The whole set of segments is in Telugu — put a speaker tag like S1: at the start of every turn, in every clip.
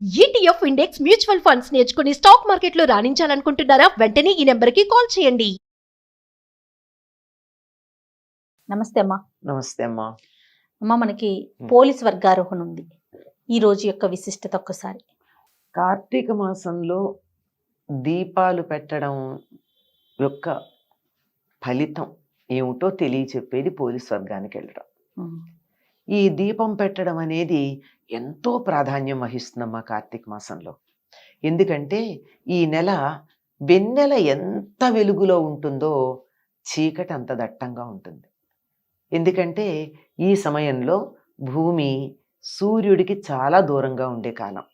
S1: ETF ఇండెక్స్ మ్యూచువల్ ఫండ్స్ నేర్చుకుని స్టాక్ మార్కెట్లో రాణించాలనుకుంటున్నారా? వెంటనే ఈ నెంబర్కి కాల్ చేయండి.
S2: నమస్తే అమ్మా.
S3: నమస్తే అమ్మా.
S2: అమ్మా, మనకి పోలీస్ వర్గారోహణ ఉంది. ఈ రోజు యొక్క విశిష్టత ఒక్కసారి.
S3: కార్తీక మాసంలో దీపాలు పెట్టడం యొక్క ఫలితం ఏమిటో తెలియచెప్పేది పోలీస్ వర్గానికి వెళ్ళడం. ఈ దీపం పెట్టడం అనేది ఎంతో ప్రాధాన్యం వహిస్తుందమ్మా కార్తీక మాసంలో. ఎందుకంటే ఈ నెల వెన్నెల ఎంత వెలుగులో ఉంటుందో చీకటి అంత దట్టంగా ఉంటుంది. ఎందుకంటే ఈ సమయంలో భూమి సూర్యుడికి చాలా దూరంగా ఉండే కాలం,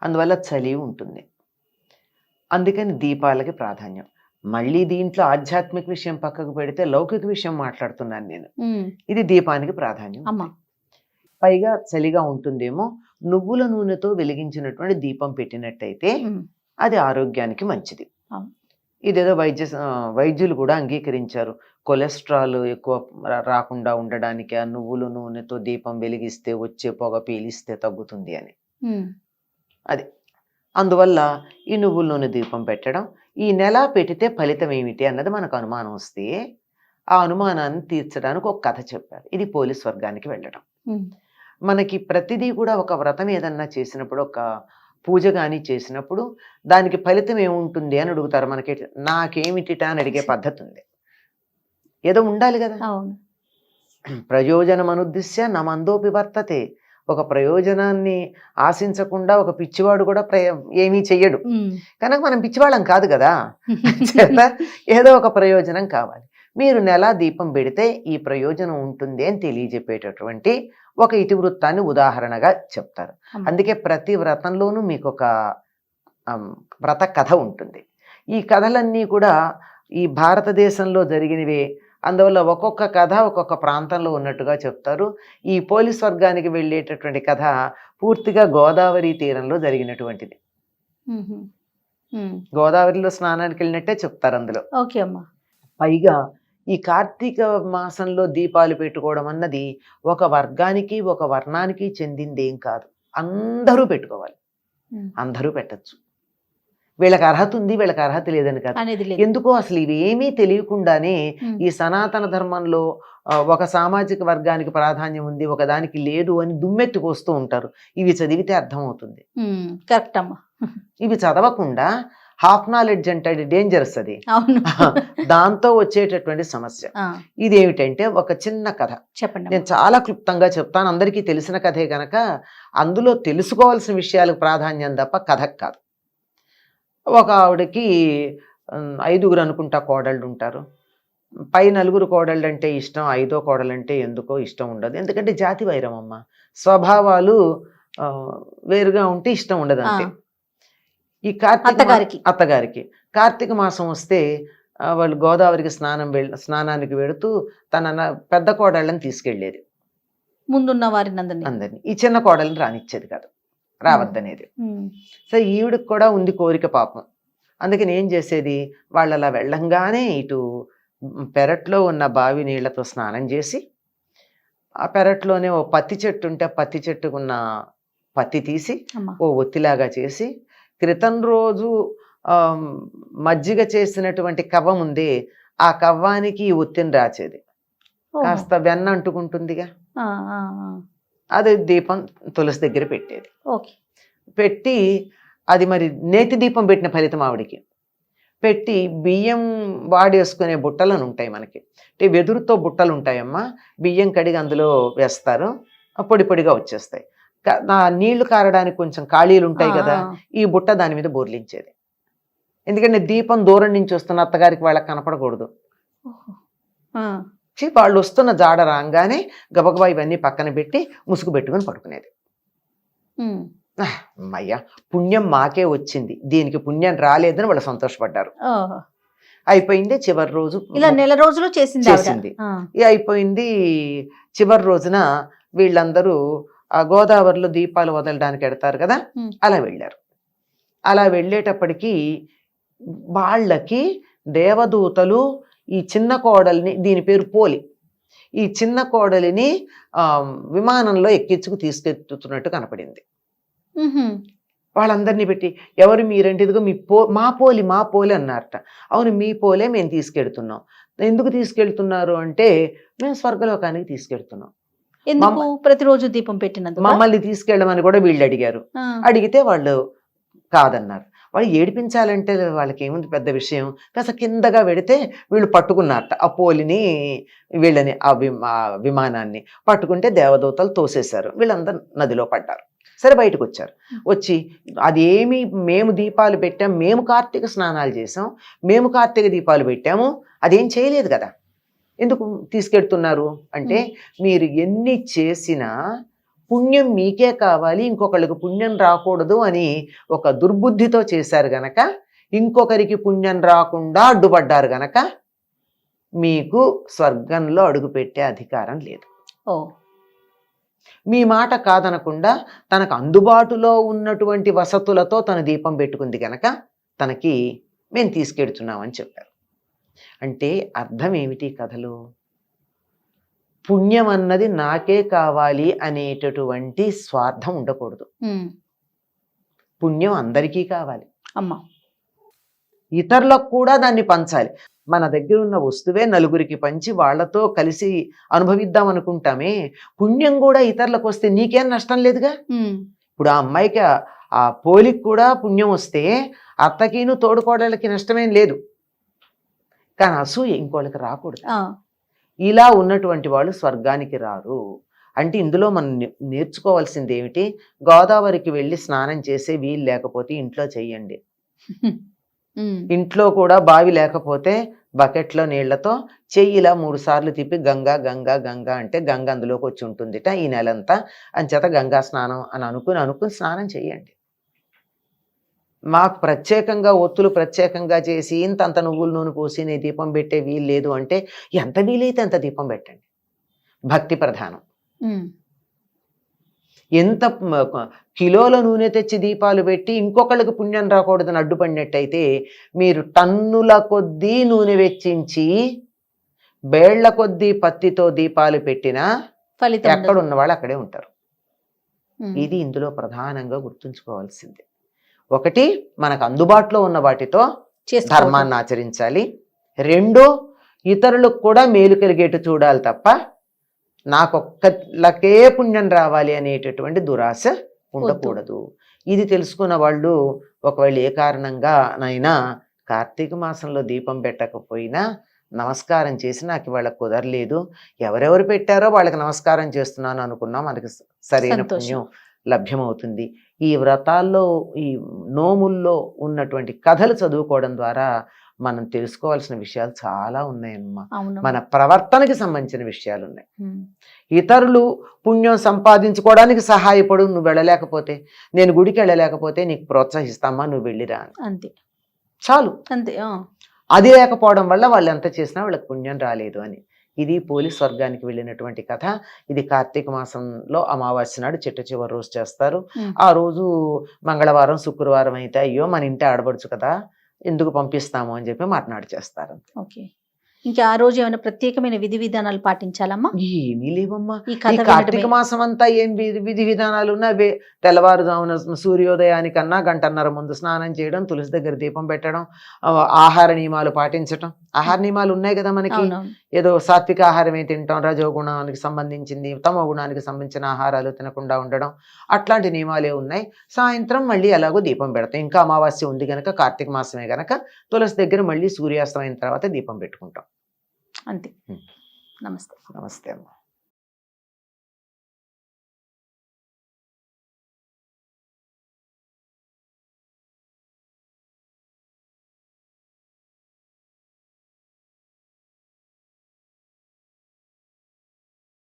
S3: అందువల్ల చలి ఉంటుంది. అందుకని దీపాలకి ప్రాధాన్యం. మళ్ళీ దీంట్లో ఆధ్యాత్మిక విషయం పక్కకు పెడితే లౌకిక విషయం మాట్లాడుతున్నాను నేను. ఇది దీపానికి ప్రాధాన్యం. పైగా చలిగా ఉంటుందేమో, నువ్వుల నూనెతో వెలిగించినటువంటి దీపం పెట్టినట్టయితే అది ఆరోగ్యానికి మంచిది. ఇదేదో వైద్యులు కూడా అంగీకరించారు. కొలెస్ట్రాల్ ఎక్కువ రాకుండా ఉండడానికి ఆ నువ్వుల నూనెతో దీపం వెలిగిస్తే వచ్చే పొగ పీలిస్తే తగ్గుతుంది అని. అది అందువల్ల ఈ నువ్వుల నూనె దీపం పెట్టడం, ఈ నెల పెడితే ఫలితం ఏమిటి అన్నది మనకు అనుమానం వస్తే ఆ అనుమానాన్ని తీర్చడానికి ఒక కథ చెప్పారు. ఇది పోలీస్ వర్గానికి వెళ్ళడం. మనకి ప్రతిదీ కూడా ఒక వ్రతం ఏదన్నా చేసినప్పుడు, ఒక పూజ కానీ చేసినప్పుడు దానికి ఫలితం ఏముంటుంది అని అడుగుతారు. మనకి నాకేమిటిట అని అడిగే పద్ధతి ఉంది. ఏదో ఉండాలి కదా. ప్రయోజనం అనుద్దిశ్య నమందోపి వర్తతే. ఒక ప్రయోజనాన్ని ఆశించకుండా ఒక పిచ్చివాడు కూడా ఏమీ చెయ్యడు. కనుక మనం పిచ్చివాళ్ళం కాదు కదా. ఏదో ఒక ప్రయోజనం కావాలి. మీరు నెల దీపం పెడితే ఈ ప్రయోజనం ఉంటుంది అని తెలియజెప్పేటటువంటి ఒక ఇతివృత్తాన్ని ఉదాహరణగా చెప్తారు. అందుకే ప్రతి వ్రతంలోనూ మీకు ఒక వ్రత కథ ఉంటుంది. ఈ కథలన్నీ కూడా ఈ భారతదేశంలో జరిగినవే. అందువల్ల ఒక్కొక్క కథ ఒక్కొక్క ప్రాంతంలో ఉన్నట్టుగా చెప్తారు. ఈ పోలీస్ వర్గానికి వెళ్ళేటటువంటి కథ పూర్తిగా గోదావరి తీరంలో జరిగినటువంటిది. గోదావరిలో స్నానానికి వెళ్ళినట్టే చెప్తారు అందులో.
S2: ఓకే అమ్మా.
S3: పైగా ఈ కార్తీక మాసంలో దీపాలు పెట్టుకోవడం అన్నది ఒక వర్గానికి ఒక వర్ణానికి చెందింది ఏం కాదు. అందరూ పెట్టుకోవాలి, అందరూ పెట్టచ్చు. వీళ్ళకి అర్హత ఉంది, వీళ్ళకి అర్హత లేదని కాదు. ఎందుకో అసలు ఇవేమీ తెలియకుండానే ఈ సనాతన ధర్మంలో ఒక సామాజిక వర్గానికి ప్రాధాన్యం ఉంది, ఒక దానికి లేదు అని దుమ్మెత్తుకొస్తూ ఉంటారు. ఇవి చదివితే అర్థమవుతుంది.
S2: కరెక్ట్ అమ్మా.
S3: ఇవి చదవకుండా హాఫ్ నాలెడ్జ్ అంటే డేంజరస్. అది దాంతో వచ్చేటటువంటి సమస్య. ఇదేమిటంటే ఒక చిన్న కథ
S2: చెప్పండి.
S3: నేను చాలా క్లుప్తంగా చెప్తాను. అందరికీ తెలిసిన కథే గనక అందులో తెలుసుకోవాల్సిన విషయాలకు ప్రాధాన్యం తప్ప కథకు కాదు. ఒక ఆవిడకి 5 అనుకుంటా కోడళ్ళు ఉంటారు. పై 4 కోడళ్ళు అంటే ఇష్టం, 5వ కోడలంటే ఎందుకో ఇష్టం ఉండదు. ఎందుకంటే జాతి వైరం అమ్మ, స్వభావాలు వేరుగా ఉంటే ఇష్టం ఉండదు అంతే. ఈ అత్తగారికి కార్తీక మాసం వస్తే వాళ్ళు గోదావరికి స్నానానికి వెళుతూ తన పెద్ద కోడళ్ళని తీసుకెళ్లేది.
S2: ముందున్న వారిని
S3: అందరినీ. ఈ చిన్న కోడళ్ళని రానిచ్చేది కాదు, రావద్దనేది. సో ఈవిడికి కూడా ఉంది కోరిక పాపం. అందుకని ఏం చేసేది, వాళ్ళు అలా వెళ్ళంగానే ఇటు పెరట్లో ఉన్న బావి నీళ్లతో స్నానం చేసి, ఆ పెరట్లోనే ఓ పత్తి చెట్టు ఉంటే పత్తి చెట్టుకున్న పత్తి తీసి ఓ ఒత్తిలాగా చేసి, క్రితం రోజు మజ్జిగ చేసినటువంటి కవ్వం ఉంది, ఆ కవ్వానికి ఈ ఒత్తిని రాచేది. కాస్త వెన్న అంటుకుంటుందిగా, అది దీపం తులసి దగ్గర పెట్టేది. పెట్టి అది మరి నేతి దీపం పెట్టిన ఫలితం ఆవిడికి. పెట్టి బియ్యం వాడేసుకునే బుట్టలను ఉంటాయి మనకి, అంటే వెదురుతో బుట్టలు ఉంటాయమ్మా. బియ్యం కడిగి అందులో వేస్తారు, పొడి పొడిగా వచ్చేస్తాయి. నీళ్లు కారడానికి కొంచెం ఖాళీలు ఉంటాయి కదా, ఈ బుట్ట దాని మీద బోర్లించేది. ఎందుకంటే దీపం దూరం నుంచి వస్తున్న అత్తగారికి వాళ్ళకి కనపడకూడదు. వాళ్ళు వస్తున్న జాడ రాగానే గబగబా ఇవన్నీ పక్కన పెట్టి ముసుగు పెట్టుకుని పడుకునేది. అమ్మయ్యా, పుణ్యం మాకే వచ్చింది, దీనికి పుణ్యం రాలేదని వాళ్ళు సంతోషపడ్డారు. అయిపోయింది. చివరి రోజు
S2: ఇలా నెల రోజులు చేసింది.
S3: అయిపోయింది. చివరి రోజున వీళ్ళందరూ ఆ గోదావరిలో దీపాలు వదలడానికి వెడతారు కదా, అలా వెళ్ళారు. అలా వెళ్ళేటప్పటికీ వాళ్ళకి దేవదూతలు ఈ చిన్న కోడల్ని, దీని పేరు పోలి, ఈ చిన్న కోడలిని విమానంలో ఎక్కించుకు తీసుకెళ్తున్నట్టు కనపడింది. వాళ్ళందరినీ పెట్టి ఎవరు మీరంటే ఇదిగో మా పోలి అన్నారట. అవును మీ పోలే మేము తీసుకెళ్తున్నాం. ఎందుకు తీసుకెళ్తున్నారు అంటే మేము స్వర్గలోకానికి తీసుకెళ్తున్నాం.
S2: ఎందుకు? ప్రతిరోజు దీపం పెట్టినందుకు
S3: మమ్మల్ని తీసుకెళ్ళమని కూడా వీళ్ళు అడిగారు. అడిగితే వాళ్ళు కాదన్నారు. వాళ్ళు ఏడిపించాలంటే వాళ్ళకి ఏముంది పెద్ద విషయం. కాస్త కిందగా పెడితే వీళ్ళు పట్టుకున్నారట ఆ పోలిని, వీళ్ళని ఆ విమానాన్ని పట్టుకుంటే దేవదూతలు తోసేశారు. వీళ్ళందరూ నదిలో పడ్డారు. సరే బయటకు వచ్చారు. వచ్చి అదేమి మేము దీపాలు పెట్టాం, మేము కార్తీక స్నానాలు చేసాం, మేము కార్తీక దీపాలు పెట్టాము, అదేం చేయలేదు కదా, ఎందుకు తీసుకెడుతున్నారు అంటే మీరు ఎన్ని చేసినా పుణ్యం మీకే కావాలి, ఇంకొకళ్ళకి పుణ్యం రాకూడదు అని ఒక దుర్బుద్ధితో చేశారు గనక, ఇంకొకరికి పుణ్యం రాకుండా అడ్డుపడ్డారు గనక మీకు స్వర్గంలో అడుగుపెట్టే అధికారం లేదు. మీ మాట కాదనకుండా తనకు అందుబాటులో ఉన్నటువంటి వసతులతో తన దీపం పెట్టుకుంది గనక తనకి మేము తీసుకెడుతున్నామని చెప్పారు. అంటే అర్థం ఏమిటి కథలు? పుణ్యం అన్నది నాకే కావాలి అనేటటువంటి స్వార్థం ఉండకూడదు. పుణ్యం అందరికీ కావాలి
S2: అమ్మా.
S3: ఇతరులకు కూడా దాన్ని పంచాలి. మన దగ్గర ఉన్న వస్తువే నలుగురికి పంచి వాళ్లతో కలిసి అనుభవిద్దాం అనుకుంటామే, పుణ్యం కూడా ఇతరులకు వస్తే నీకేం నష్టం లేదుగా. ఇప్పుడు ఆ అమ్మాయికి ఆ పోలికి కూడా పుణ్యం వస్తే అత్తకిను తోడుకోడలకి నష్టమేం లేదు. కానీ అసూయ ఇంకోళ్ళకి రాకూడదు. ఇలా ఉన్నటువంటి వాళ్ళు స్వర్గానికి రారు. అంటే ఇందులో మనం నేర్చుకోవాల్సింది ఏమిటి? గోదావరికి వెళ్ళి స్నానం చేసే వీలు లేకపోతే ఇంట్లో చెయ్యండి. ఇంట్లో కూడా బావి లేకపోతే బకెట్లో నీళ్లతో చెయ్యిలా 3 సార్లు తిప్పి గంగా గంగా గంగా అంటే గంగ అందులోకి వచ్చి ఉంటుందిట ఈ నెలంతా. అంచేత గంగా స్నానం అని అనుకుని స్నానం చెయ్యండి. మాకు ప్రత్యేకంగా ఒత్తులు ప్రత్యేకంగా చేసి ఇంతంత నువ్వుల నూనె పోసి నీ దీపం పెట్టే వీలు లేదు అంటే ఎంత వీలైతే అంత దీపం పెట్టండి. భక్తి ప్రధానం. ఎంత కిలోల నూనె తెచ్చి దీపాలు పెట్టి ఇంకొకళ్ళకి పుణ్యం రాకూడదని అడ్డుపడినట్టయితే మీరు టన్నుల కొద్దీ నూనె వెచ్చించి బేళ్ల కొద్దీ పత్తితో దీపాలు పెట్టినా ఎక్కడున్న వాళ్ళు అక్కడే ఉంటారు. ఇది ఇందులో ప్రధానంగా గుర్తుంచుకోవాల్సింది. ఒకటి, మనకు అందుబాటులో ఉన్న వాటితో ధర్మాన్ని ఆచరించాలి. 2, ఇతరులకు కూడా మేలు కలిగేటు చూడాలి తప్ప నాకొక్కలకే పుణ్యం రావాలి అనేటటువంటి దురాశ ఉండకూడదు. ఇది తెలుసుకున్న వాళ్ళు ఒకవేళ ఏ కారణంగా నైనా కార్తీక మాసంలో దీపం పెట్టకపోయినా నమస్కారం చేసి నాకు ఇవాళ కుదరలేదు, ఎవరెవరు పెట్టారో వాళ్ళకి నమస్కారం చేస్తున్నాను అనుకున్నా మనకి సరైన పుణ్యం లభ్యమవుతుంది. ఈ వ్రతాల్లో ఈ నోముల్లో ఉన్నటువంటి కథలు చదువుకోవడం ద్వారా మనం తెలుసుకోవాల్సిన విషయాలు చాలా ఉన్నాయమ్మా. మన ప్రవర్తనకి సంబంధించిన విషయాలు ఉన్నాయి. ఇతరులు పుణ్యం సంపాదించుకోవడానికి సహాయపడు, నువ్వు వెళ్ళలేకపోతే, నేను గుడికి వెళ్ళలేకపోతే నీకు ప్రోత్సహిస్తామా, నువ్వు వెళ్ళిరా
S2: అంతే,
S3: చాలు.
S2: అంతే.
S3: అది లేకపోవడం వల్ల వాళ్ళు ఎంత చేసినా వాళ్ళకి పుణ్యం రాలేదు అని. ఇది పోలీస్ స్వర్గానికి వెళ్ళినటువంటి కథ. ఇది కార్తీక మాసంలో అమావాస్య నాడు చిట్ట చివరి రోజు చేస్తారు. ఆ రోజు మంగళవారం శుక్రవారం అయితే అయ్యో మన ఇంటి ఆడబడుచు కదా ఎందుకు పంపిస్తాము అని చెప్పి మాట్లాడి చేస్తారు.
S2: ఓకే. ఇంకా ఆ రోజు ఏమైనా ప్రత్యేకమైన విధి విధానాలు పాటించాలమ్మా?
S3: ఏమీ లేవమ్మా. ఈ కార్తీక మాసం అంతా ఏం విధి విధానాలు ఉన్నా తెల్లవారుజామున సూర్యోదయానికన్నా 1.5 గంటల ముందు స్నానం చేయడం, తులసి దగ్గర దీపం పెట్టడం, ఆహార నియమాలు పాటించటం. ఆహార నియమాలు ఉన్నాయి కదా మనకి. ఏదో సాత్విక ఆహారమే తింటాం, రజోగుణానికి సంబంధించింది తమో గుణానికి సంబంధించిన ఆహారాలు తినకుండా ఉండడం, అట్లాంటి నియమాలే ఉన్నాయి. సాయంత్రం మళ్ళీ ఎలాగో దీపం పెడతాం. ఇంకా అమావాస్య ఉంది గనక, కార్తీక మాసమే గనక తులసి దగ్గర మళ్ళీ సూర్యాస్తమైన తర్వాత దీపం పెట్టుకుంటాం.
S2: అంతే. నమస్తే.
S3: నమస్తే అమ్మా.